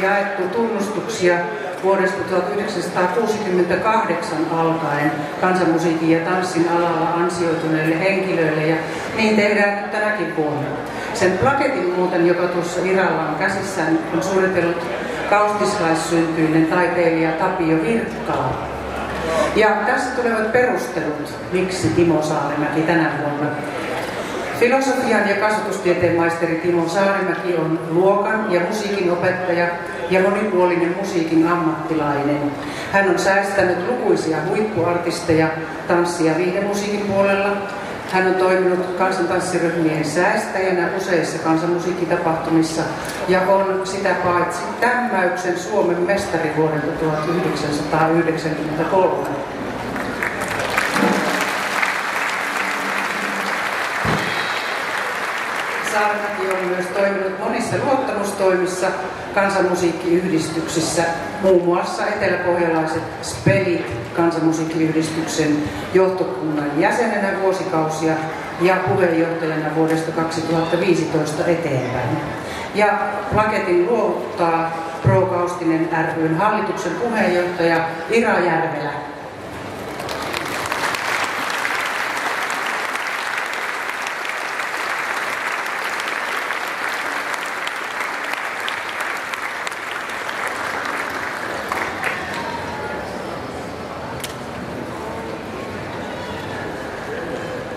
jaettu tunnustuksia vuodesta 1968 alkaen kansanmusiikin ja tanssin alalla ansioituneille henkilöille, ja niin tehdään nyt tänäkin vuonna. Sen plaketin muuten, joka tuossa Iralla on käsissään, on suunnitellut kaustislaissyntyinen taiteilija Tapio Virkkala. Ja tässä tulevat perustelut, miksi Timo Saarimäki tänä vuonna. Filosofian ja kasvatustieteen maisteri Timo Saarimäki on luokan ja musiikin opettaja ja monipuolinen musiikin ammattilainen. Hän on säästänyt lukuisia huippuartisteja tanssi- ja viihdemusiikin puolella. Hän on toiminut kansantanssiryhmien säästäjänä useissa kansanmusiikkitapahtumissa ja on sitä paitsi tämmäyksen Suomen mestari vuodelta 1993. Saarimäki on myös toiminut monissa luottamustoimissa kansanmusiikkiyhdistyksissä, muun muassa eteläpohjalaiset Spelit kansanmusiikkiyhdistyksen johtokunnan jäsenenä vuosikausia ja puheenjohtajana vuodesta 2015 eteenpäin. Ja plaketin luovuttaa Pro Kaustinen ry:n hallituksen puheenjohtaja Ira Järvelä.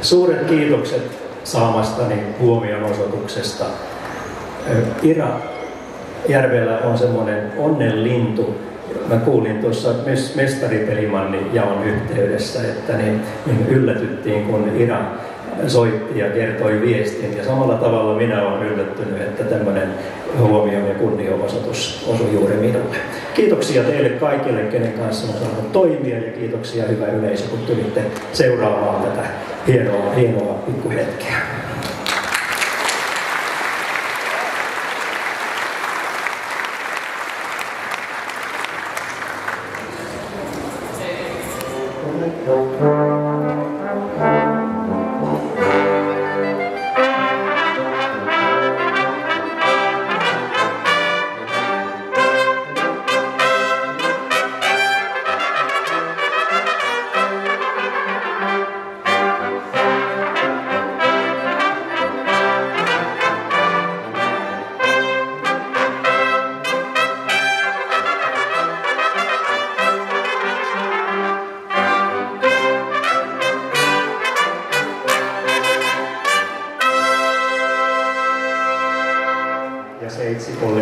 Suuret kiitokset saamastani huomionosoituksesta. Ira Järvelä on semmoinen onnenlintu. Mä kuulin tuossa mestaripelimannin jaon yhteydessä, että niin yllätyttiin, kun Ira soitti ja kertoi viestin. Ja samalla tavalla minä olen yllättynyt, että tämmöinen huomio ja kunnianosoitus osui juuri minulle. Kiitoksia teille kaikille, kenen kanssa on saanut toimia, ja kiitoksia hyvä yleisö, kun tulitte seuraamaan tätä hienoa pikkuhetkeä.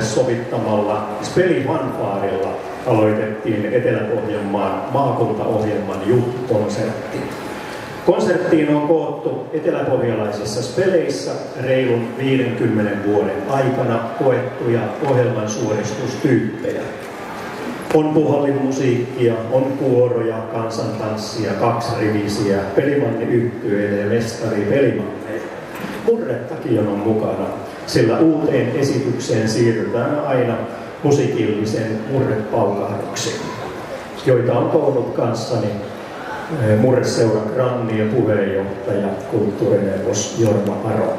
Sovittamalla Speli-fanfaarilla aloitettiin Etelä-Pohjanmaan maakuntaohjelman juhlakonsertti. Konserttiin on koottu eteläpohjalaisissa speleissä reilun 50 vuoden aikana koettuja ohjelman suoristustyyppejä. On puhallinmusiikkia, on kuoroja, kansantanssia, kaksirivisiä, pelimanni-yhtyeitä ja mestari-pelimanneja. Murrettakin on mukana, sillä uuteen esitykseen siirrytään aina musiikillisen murrepaukahduksiin, joita on koonnut kanssani Murreseuran Granni ja puheenjohtaja, kulttuurineuvos Jorma Aro.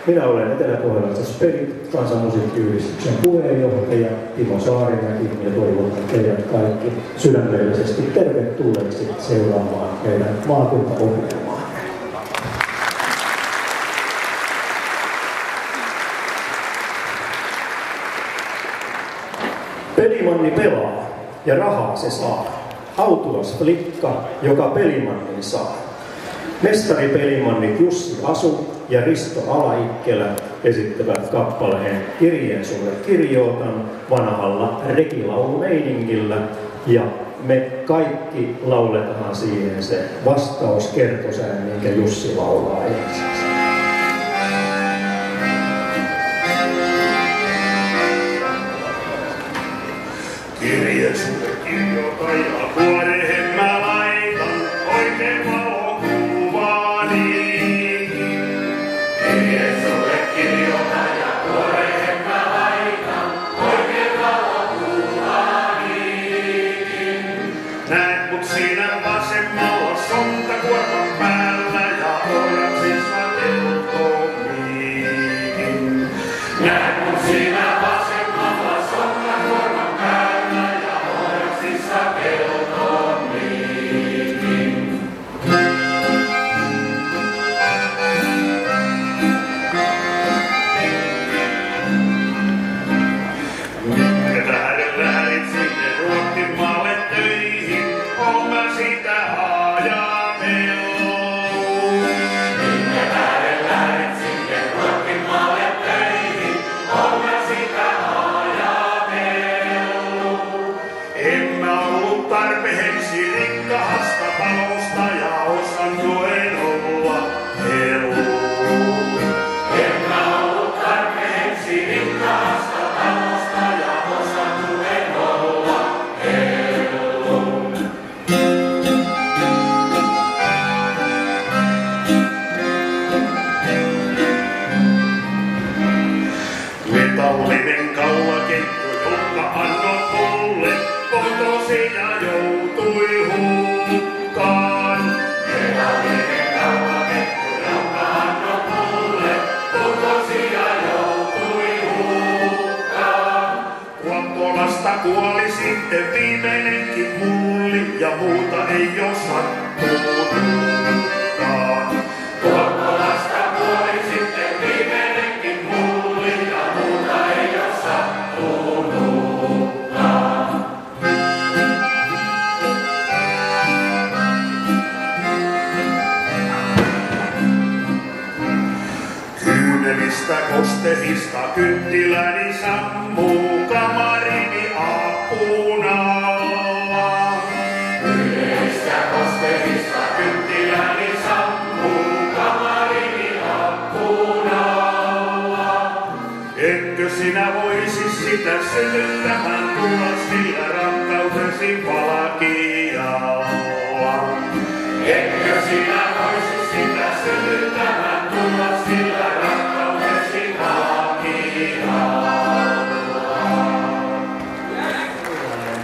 Minä olen eteläpohjalaisessa Spelit kansanmusiikkiyhdistyksen puheenjohtaja Timo Saarimäki ja toivotan teidät kaikki sydämellisesti tervetulleeksi seuraamaan meidän maakuntaohjelmaa. Pelimanni pelaa ja rahaa se saa. Autuas flikka, joka pelimannin saa. Mestaripelimmannit Jussi Asu ja Risto Alaikkelä esittävät kappaleen Kirjeen sulle kirjootan vanhalla rekilaulumeiningillä, ja me kaikki lauletaan siihen se vastauskertosään, minkä Jussi laulaa ensiksi. Kirjeen sulle kirjootan ja vuorehen mä laitan oikein valokuvaani. Kirjeen sulle kirjootan ja vuorehen mä laitan oikein valokuvaani. Näet mut siinä vasemmalla sontakuorman päällä ja oransissa elotomiin. Näet mut siinä vasemmalla sontakuorman Kallinen kaulaketju, jonka annot mulle, kotosi ja joutui hukkaan. Kallinen kaulaketju, jonka annot mulle, kotosi ja joutui hukkaan. Kuoppolasta kuoli sitten viimeinenkin mulli, ja muuta ei oo sattunutkaan. Kuoppolasta kuoli sitten viimeinenkin mulli, ja muuta ei oo sattunutkaan. Kyynelistä kostehista kynttiläni sammuu, kamarini akkuun alla. Kyynelistä kostehista kynttiläni sammuu, kamarini akkuun alla. Etkö sinä voisi sitä sytyttämään tulla sillä rakkautesi valkialla? Etkö sinä voisi sitä sytyttämään tulla sillä rakkautesi valkialla?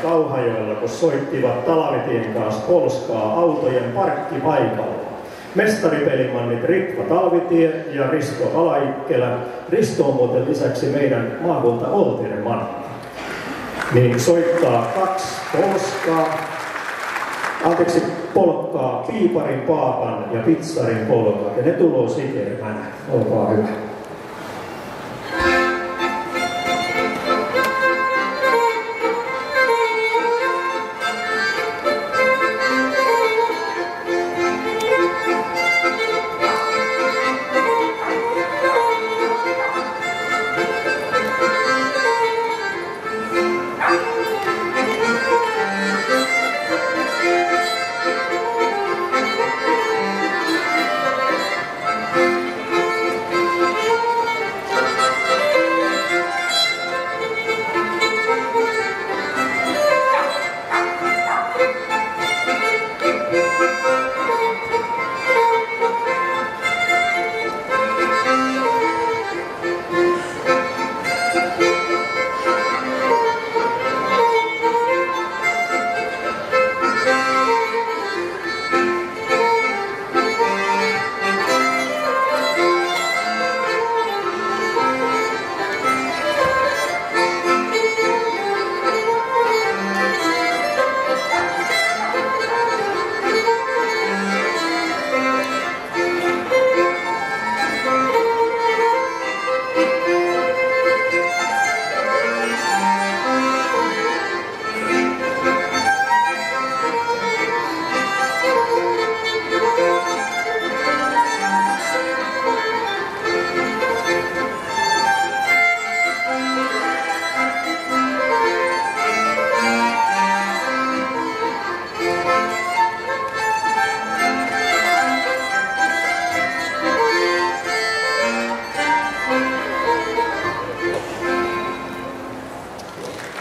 Kauhajoella, kun soittivat Talvitien kanssa polskaa autojen parkkipaikalla. Mestaripelimannit Ritva Talvitie ja Risto Alaikkälä. Risto on muuten lisäksi meidän maakunta Oltinen manni. Niin soittaa 2 polkkaa Piiparin Paapan ja Pizzarin polkat. Ja ne tuloo sikermänä. Olkaa hyvä.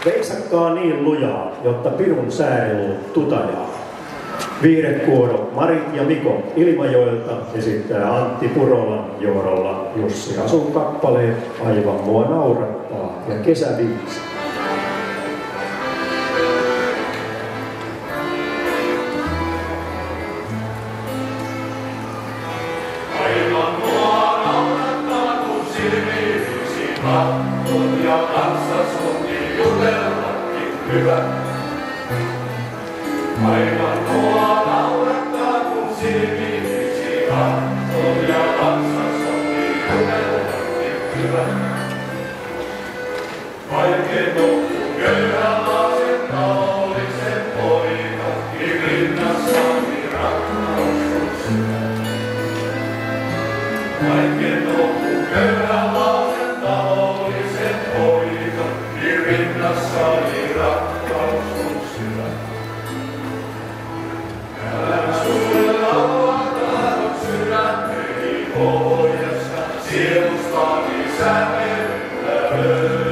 Veisakkaa niin lujaa, jotta pirun säärilu tutajaa. Viihdekuoro Marit ja Mikko Ilmajoelta esittää Antti Purolan johdolla Jussi Asun kappaleet Aivan mua naurattaa ja Kesäviisi. Aivan mua naurattaa, kun silmiisi kattun ja kanssa sunkin jutellakin hyvä. Aivan mua naurattaa, kun silmiisi kattun ja kanssa sunkin jutellakin hyvä. Vaikeen joku köyhä laasen taulisen poika, niin rinnassani rakkaus on syvä. Vaikeen joku köyhä laasen taulisen poika, niin rinnassani rakkaus on syvä. Älä sulle laulaa tahdot sydämeni pohjassa, sielustani säveltä löydä.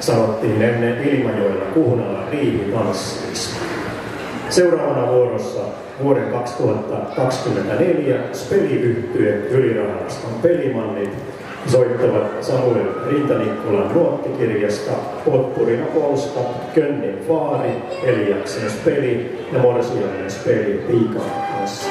sanottiin ennen Ilmajoella Kuhnalla riihitansseissa. Seuraavana vuorossa vuoden 2024 Speli-yhtye Ylirahaston pelimannit soittavat Samuel Rintanikkolan nuottikirjasta Potpurina Polska, Könnin Faari, Eliaksen Speli ja Morsiainen Speli Piikaassa.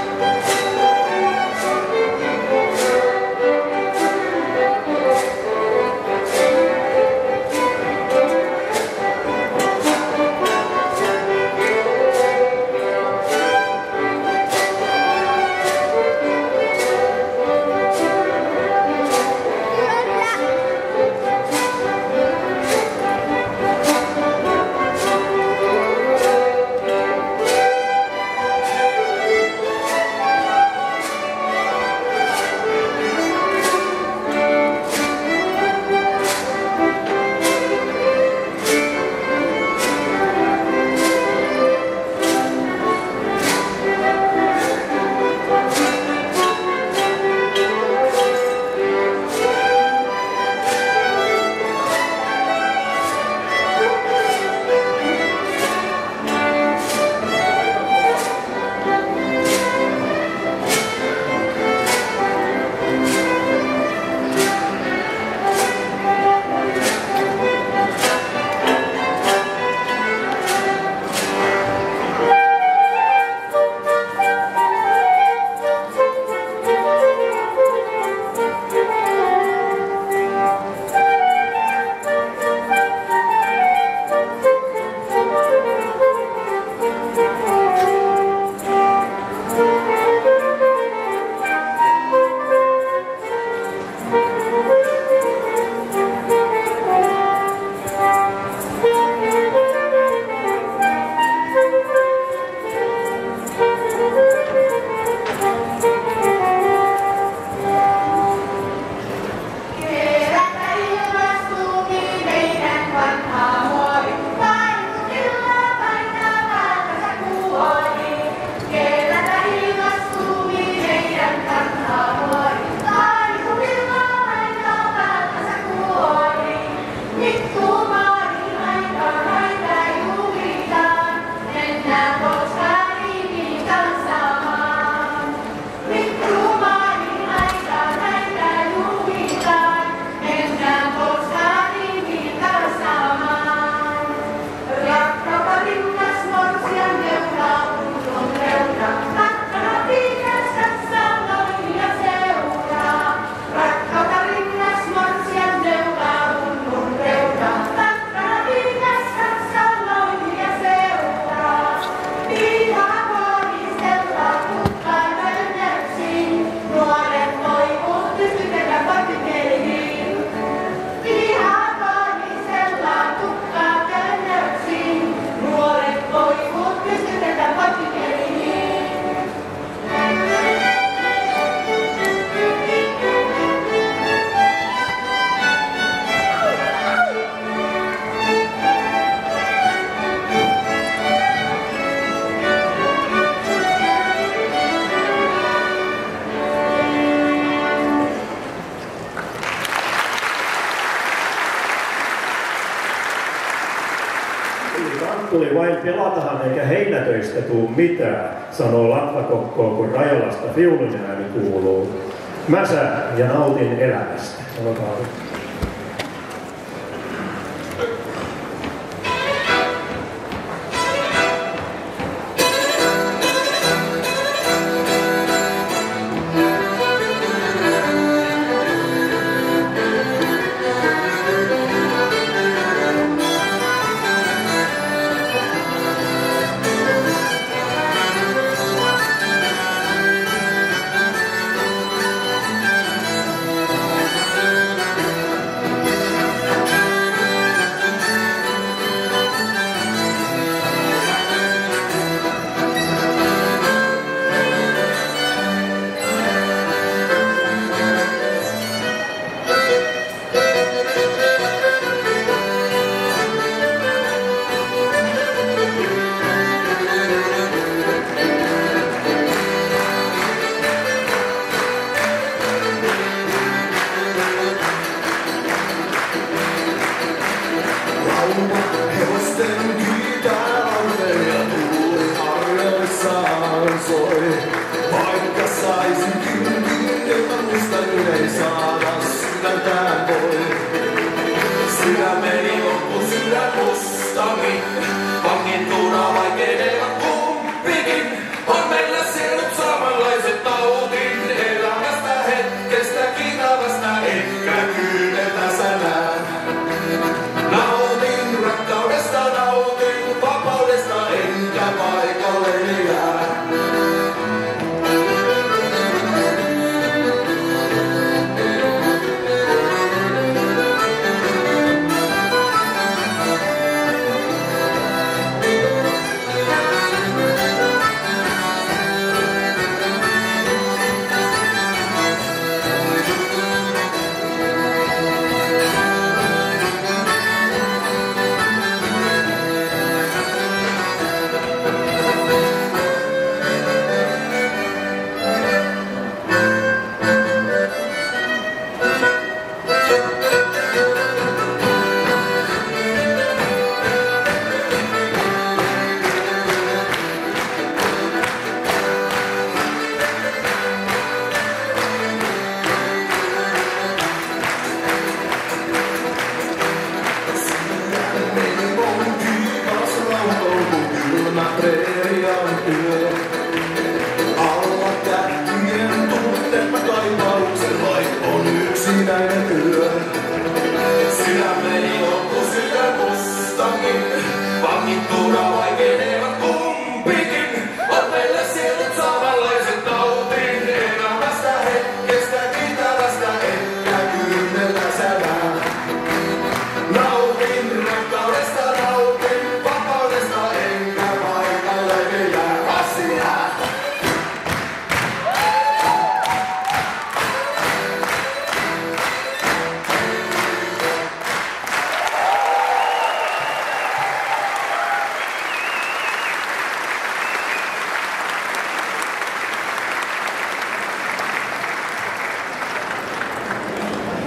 Tuli vain pelatahan eikä heinätöistä tuu mitään, sanoo latvakokkoon, kun Rajalasta viulun ääni kuuluu. Mä sään ja nautin elämästä.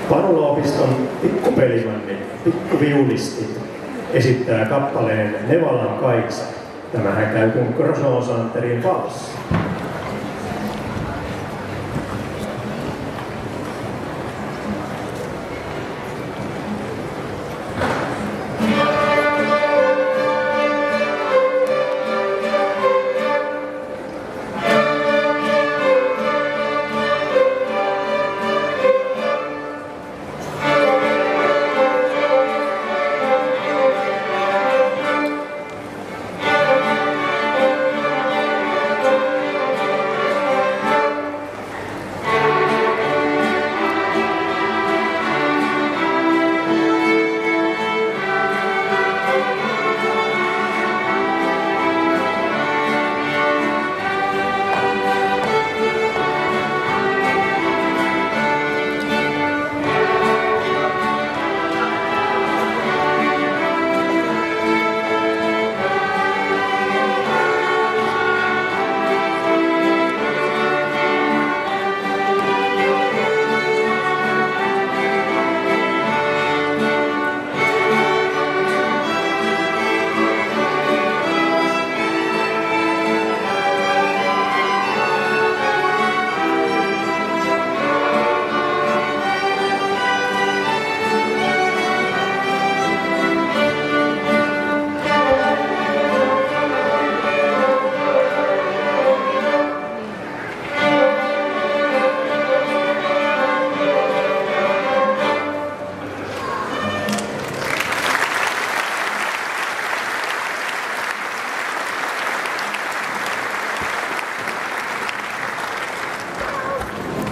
Panula-opiston pikkupelimanni, pikkuviulisti esittää kappaleen Nevalan kaitsa. Tämähän käy kuin Grosjean-Santerin valssi.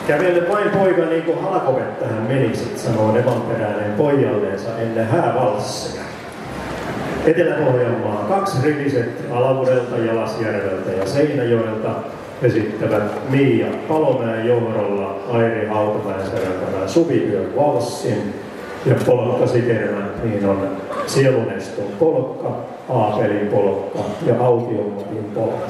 Kävele vain poika niin kuin halkovettähän menisit, sanoo nevanperäinen pojalleensa ennen häävalsseja. Etelä-Pohjanmaa, 2 riviset Alavudelta, Jalasjärveltä ja Seinäjoelta esittävät Miia Palomäen johdolla Airi Hautamäen säveltämään Suviyön valssin ja Polkka Sikermän, niin on Sieluneston polkka, Aapelin polkka ja Autiomatin polkka.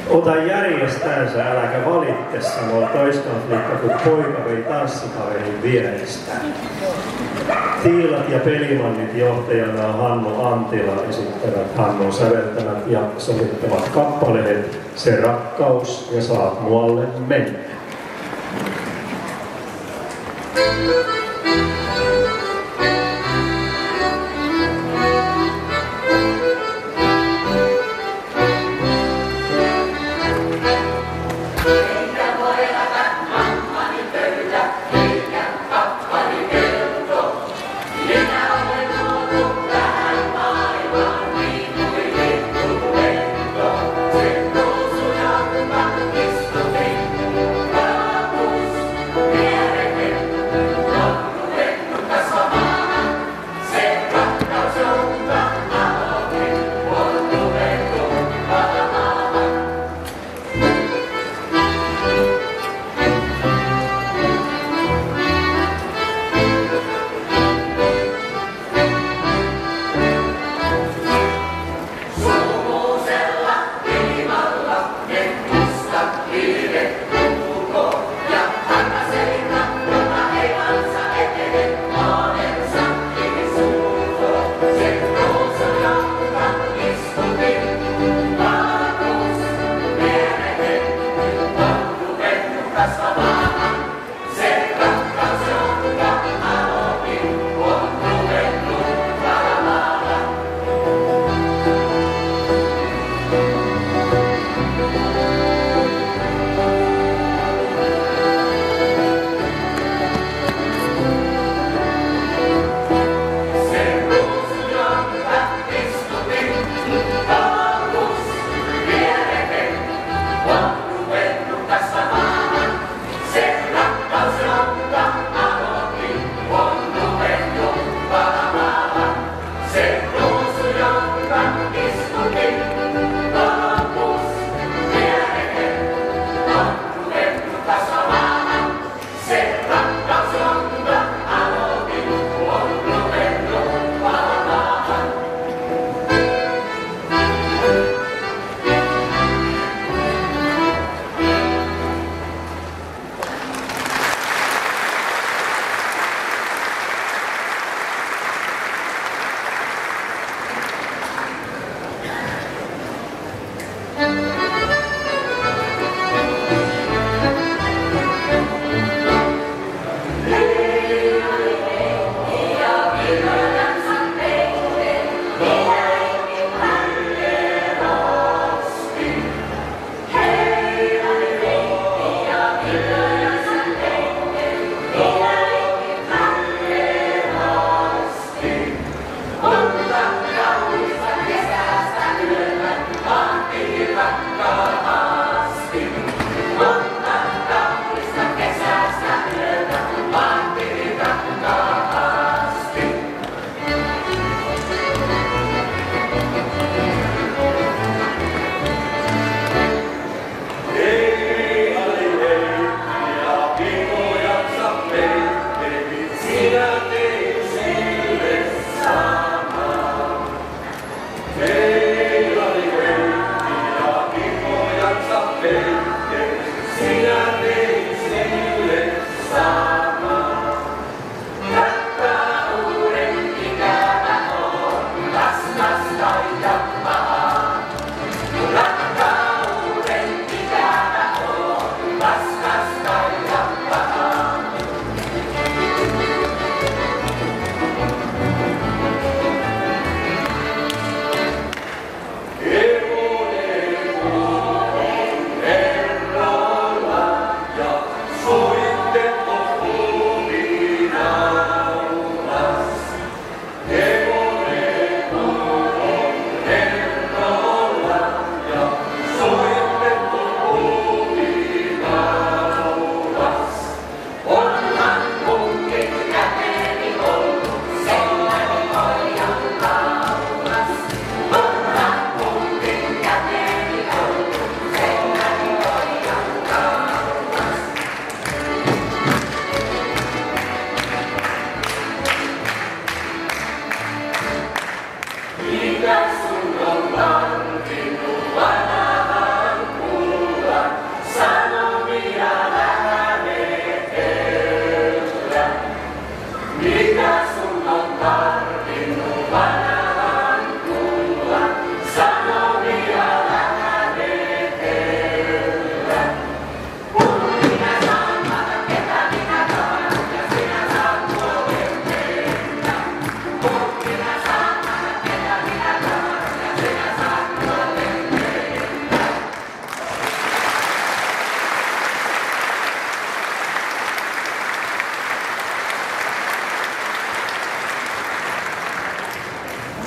Ota järjestäänsä, äläkä valitte, sanoo toiskanflikka, kun poika vei tanssikaverin vierestä. Tiilat ja pelimannit johtajana Hannu Antila esittävät Hannun säveltämät ja sovittamat kappaleet Se rakkaus ja saat muualle mennä. Istu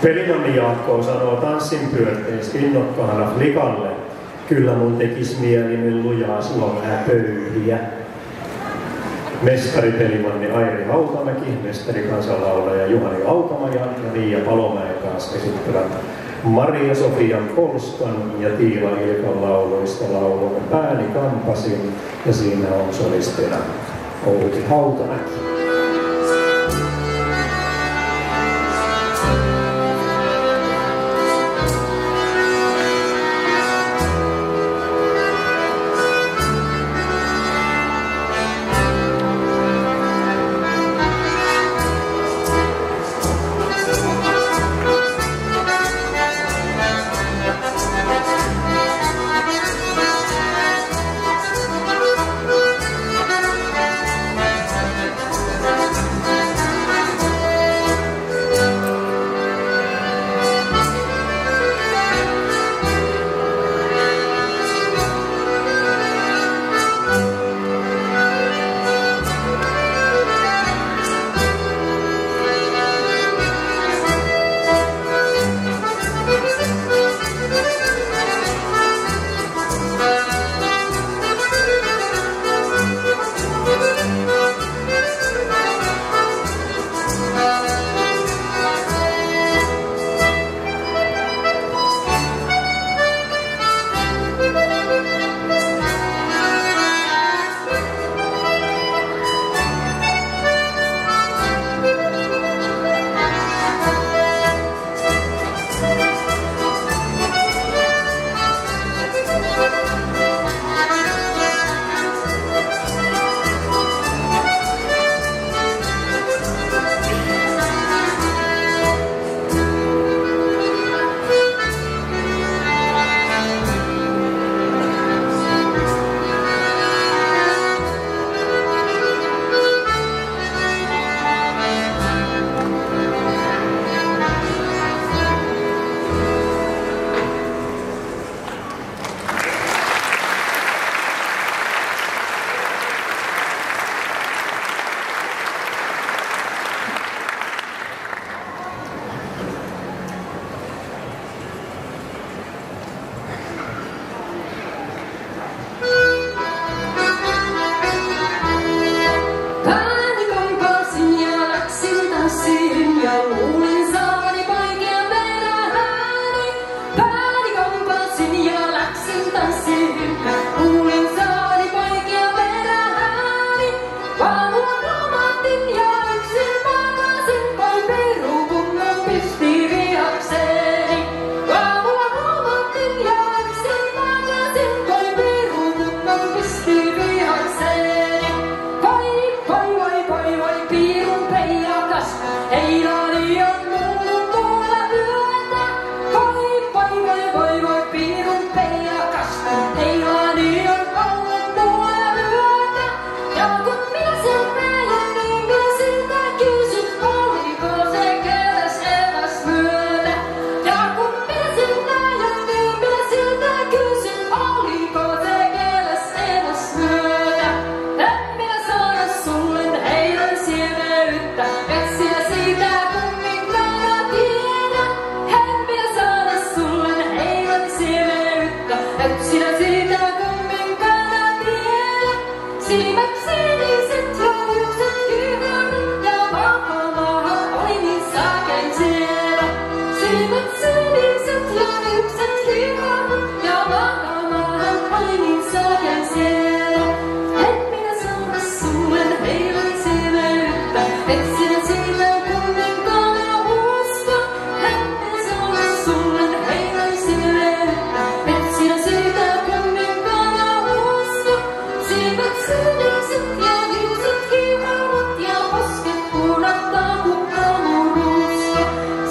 Pelinonni Jaakko sanoo tanssinpyörteis innokkaana flikalle. Kyllä mun tekis mieli lujaa suomää pöyhiä. Mestari Pelimanni Airi Hautamäki, mestari kansanlaulaja Juhani Hautamajan ja Niia Palomäen kanssa esittävät Maria-Sofian Polskan ja Tiila Ilkan lauluista laulun Pääni kampasin, ja siinä on solistina Outi Hautamäki.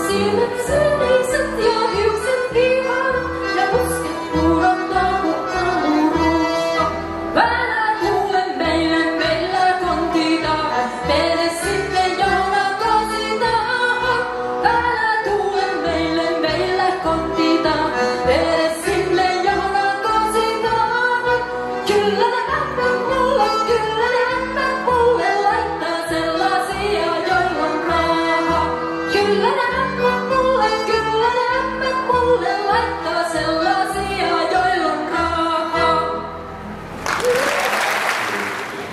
Siniset ja hiukset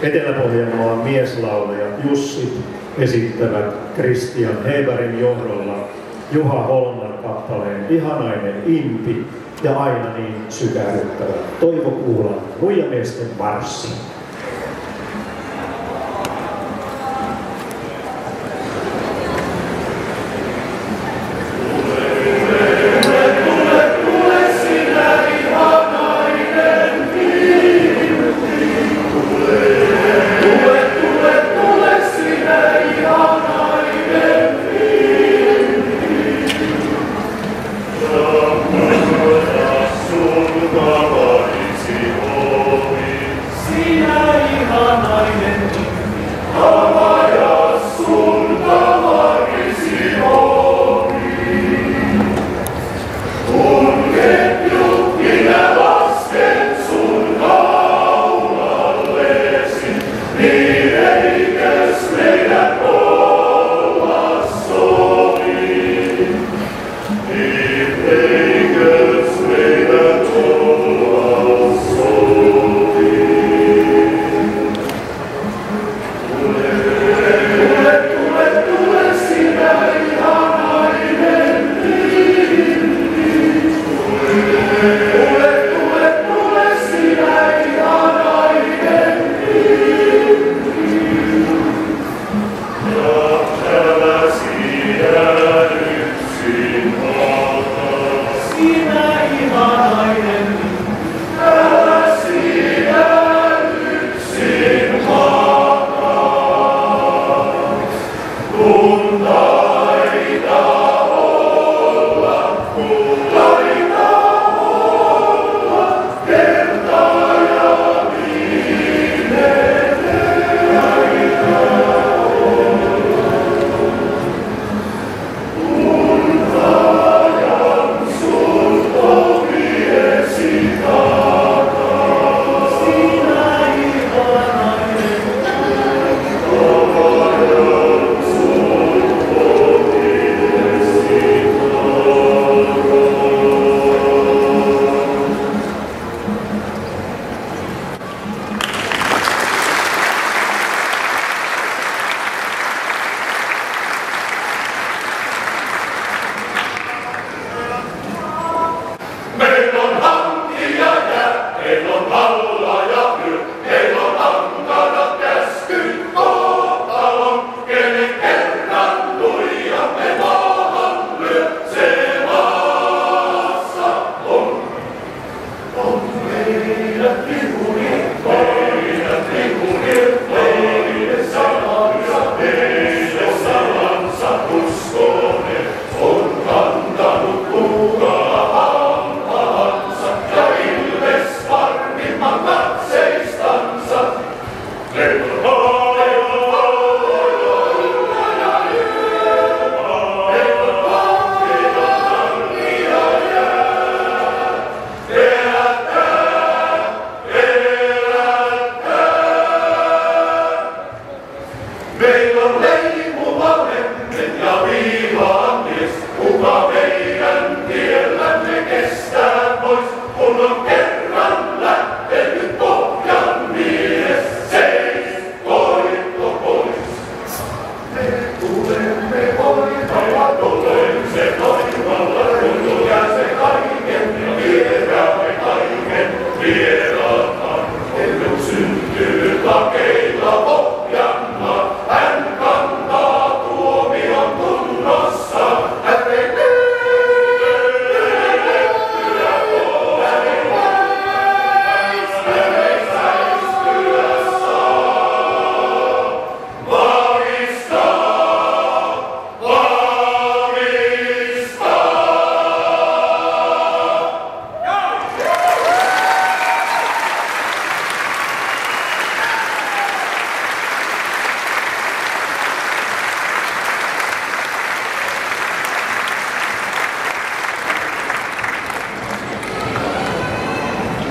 Etelä-Pohjanmaan mieslaulajat Jussit esittävät Christian Heibergin johdolla Juha Holman kappaleen Ihanainen impi ja aina niin sykähdyttävä Toivo Kuulan Nuijamiesten marssi.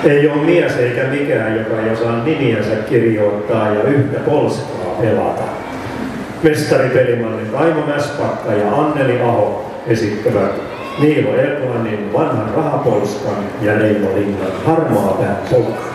Ei ole mies eikä mikään, joka ei osaa nimiänsä kirjoittaa ja yhtä polskaa pelata. Mestaripelimallit Aimo Mäspakka ja Anneli Aho esittävät Niilo Erlanin Vanhan rahapolskan ja Neimo Linnan Harmaapään polkan.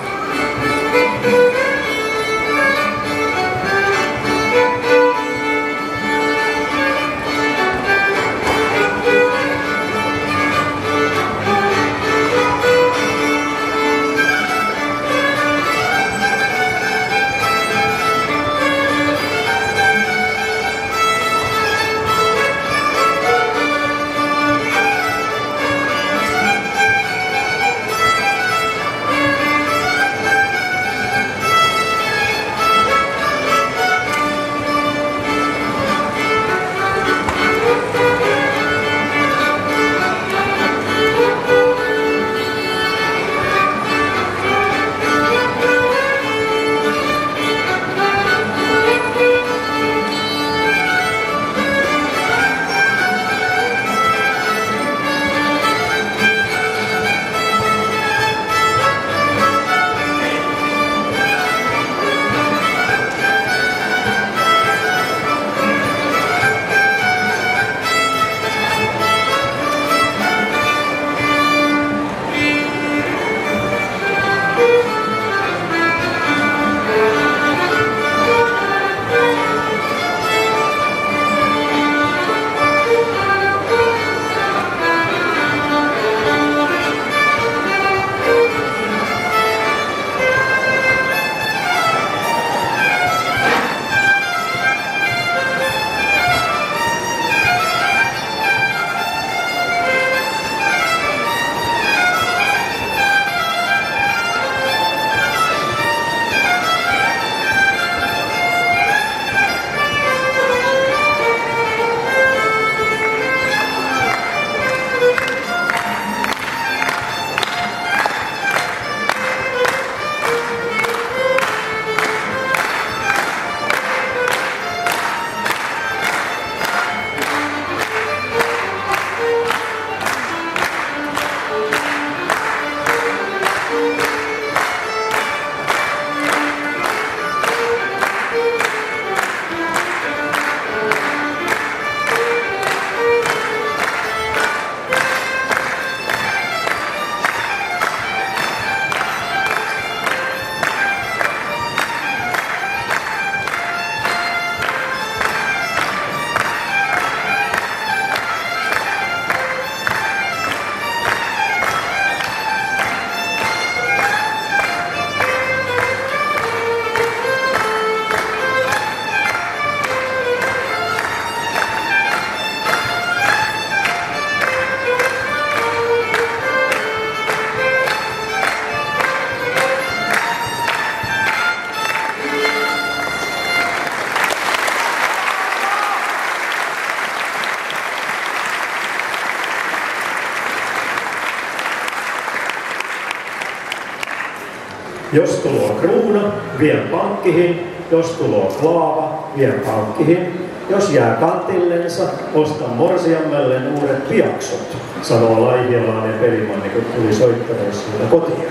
Jos tuloo kruuna, vien pankkihin. Jos tuloo klaava, vien pankkihin. Jos jää kantillensa, ostan morsiammelle uudet piaksot, sanoo laihialainen pelimanni, kun tuli soittaneessuilla kotiin.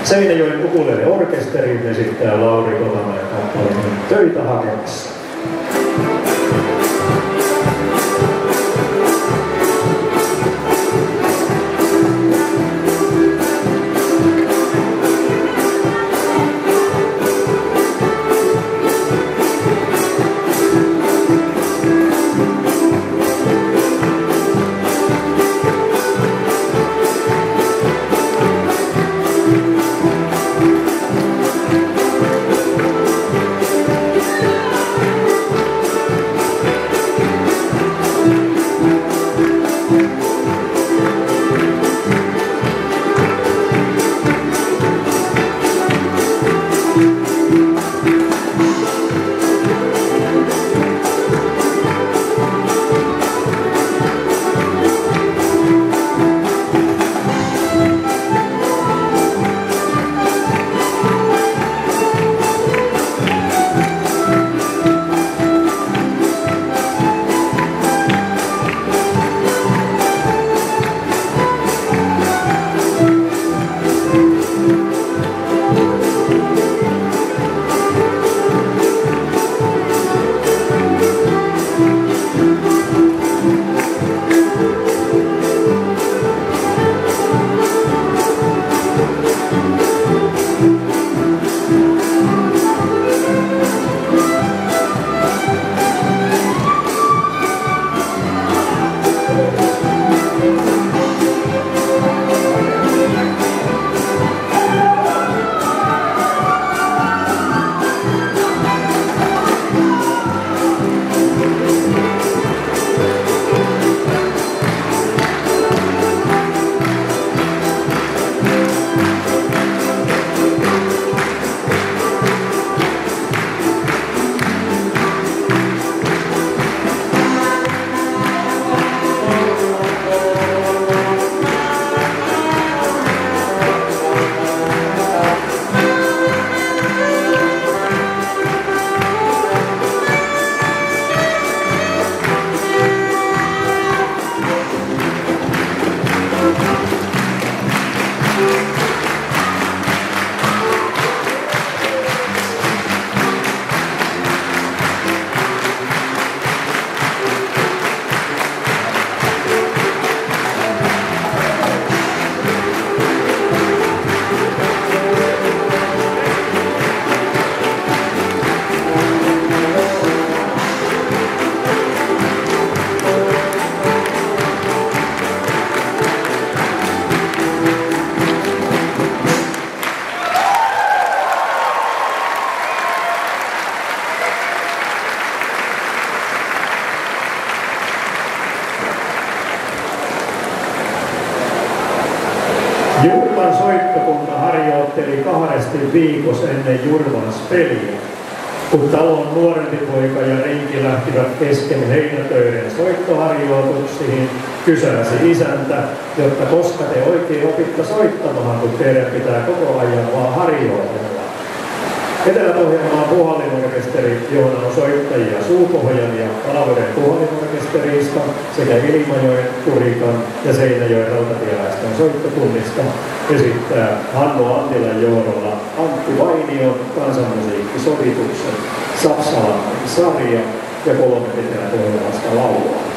Seinäjoen ukulele-orkesteri esittää Lauri Kotamäen kappaleen Töitä hakemassa. Jurvan soittokunta harjoitteli 2 viikossa ennen Jurvanspeliä. Kun talon nuorempi poika ja renki lähtivät kesken heinätöiden soittoharjoituksiin, kysäsi isäntä, jotta koska te oikein opitte soittamaan, kun teidän pitää koko ajan vaan harjoitella. Etelä-Pohjanmaan puhallinorkesteri, johon on soittajia Suupohjan ja Palaveden puhallinorkesterista sekä Ilmajoen, Kurikan ja Seinäjoen rautatieväestön soittokunnista, esittää Hannu Antilan johdolla Antti Vainion kansanmusiikkisovituksen, Saksalainen sarja ja 3 Etelä-Pohjanmaasta laulua.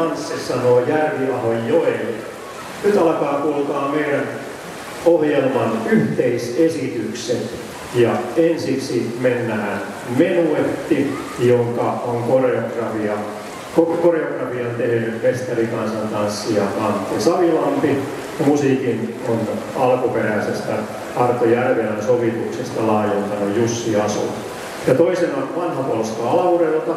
tanssi, sanoo Järviahon Joel. Nyt alkaa kuulkaa meidän ohjelman yhteisesitykset. Ja ensiksi mennään menuetti, jonka on koreografian tehnyt mestarikansantanssija Antti Savilampi. Musiikin on alkuperäisestä Arto Järvelän sovituksesta laajentanut Jussi Asu. Ja toisena vanha polska Alaurelta,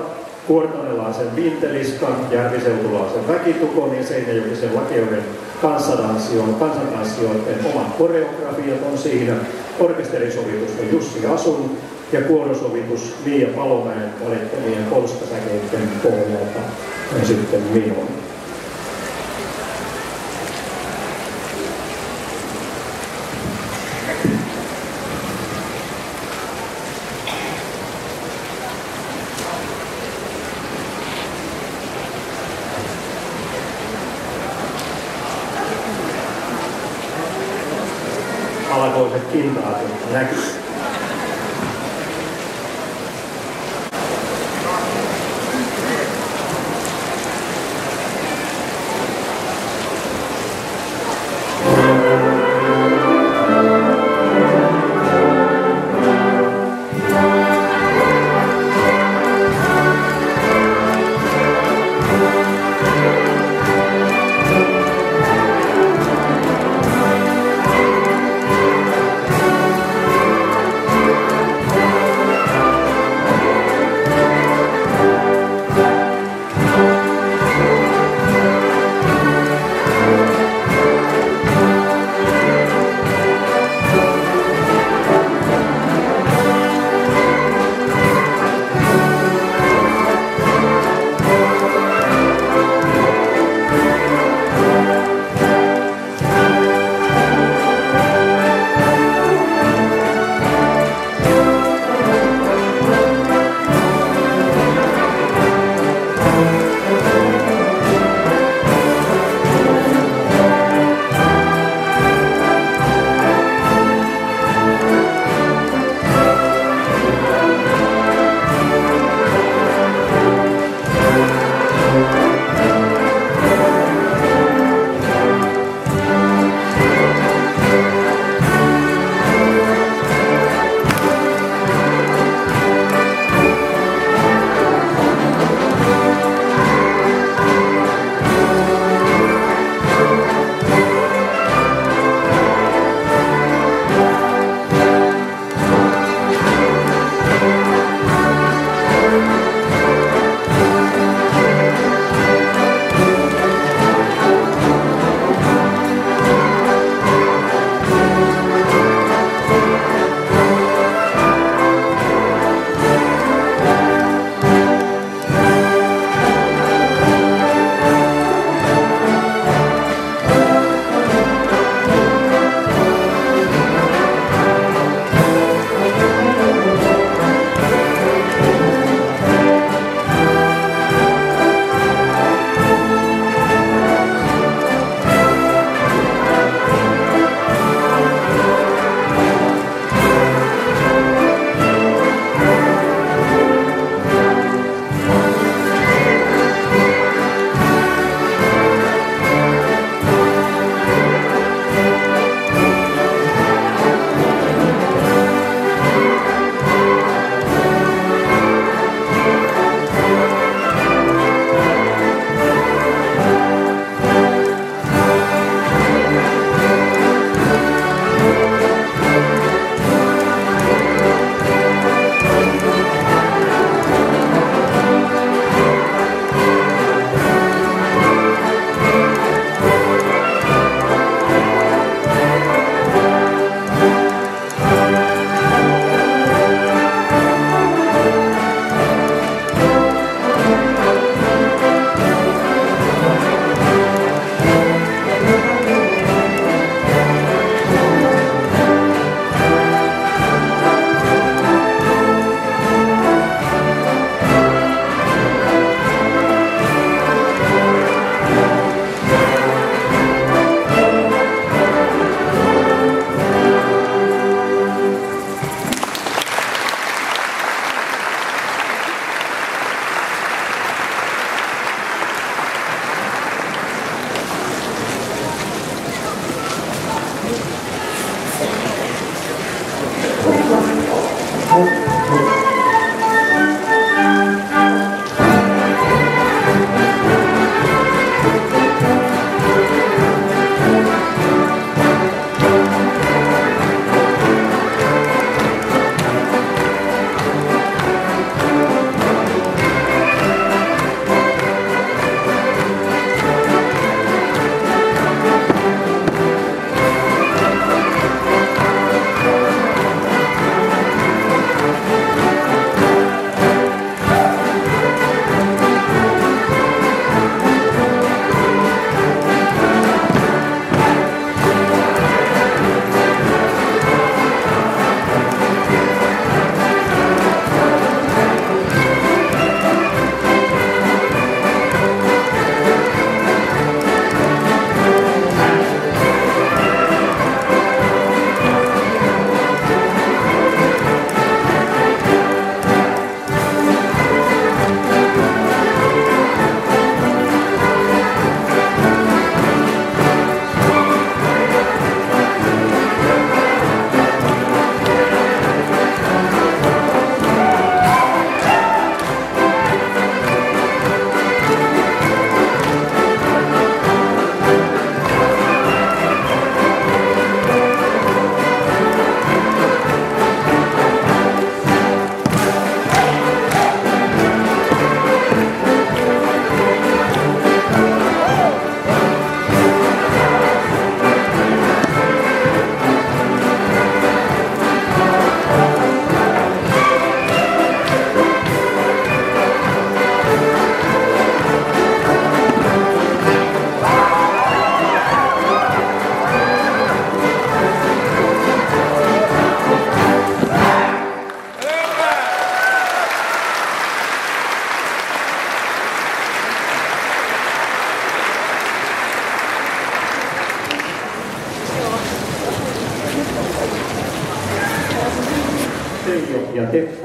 kuortanelaisen Vinteliskan, järviseutulaisen Väkitukon ja Seinäjokisen Lakeuden kansantanssijoiden omat koreografiat on siinä. Orkesterisovitus on Jussi Asun ja kuorosovitus Miia Palomäen valittamien polskasäkeiden pohjalta ja sitten minun. Alakoiset kintaatit näkyy.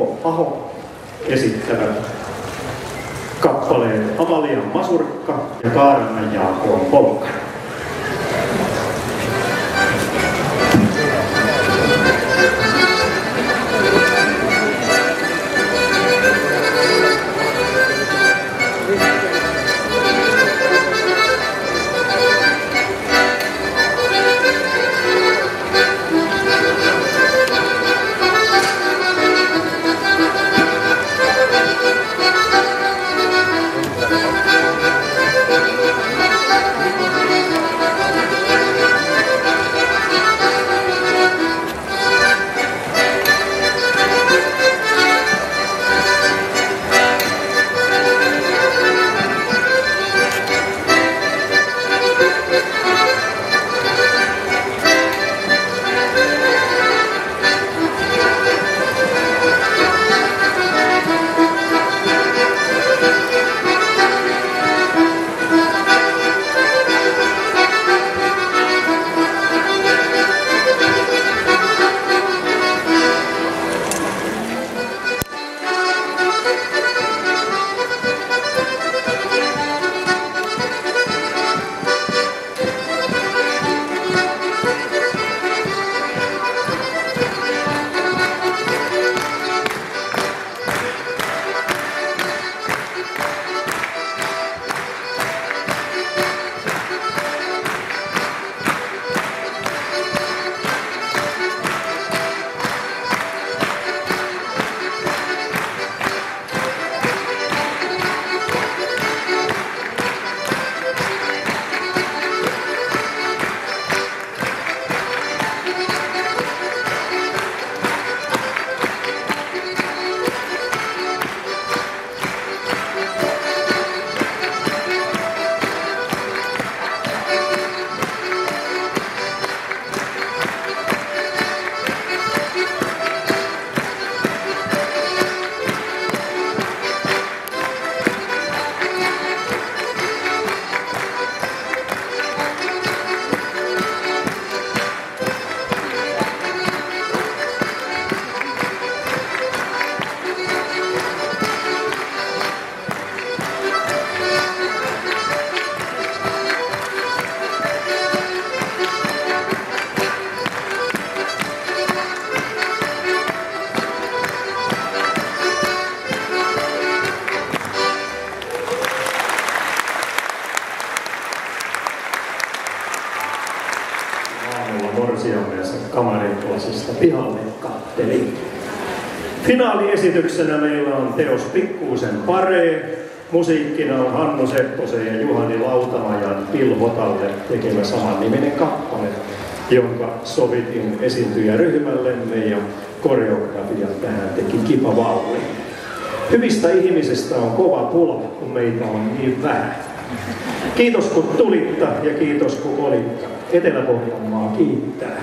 Mikko Aho esittävät kappaleen Amalian Masurkka ja Kaaranan Jaakon polkka. Morsiameensa kamarilasista pihalle katteli. Finaaliesityksenä meillä on teos Pikkuusen paree. Musiikkina on Hannu Sepposen ja Juhani Lautamajan Pilhotalle tekemä samanniminen kappale, jonka sovitin esiintyjäryhmällemme ja koreografiat tähän teki Kipa Valli. Hyvistä ihmisistä on kova pula, kun meitä on niin vähän. Kiitos kun tulitta ja kiitos kun olitte. Etelä-Pohjanmaa kiittää.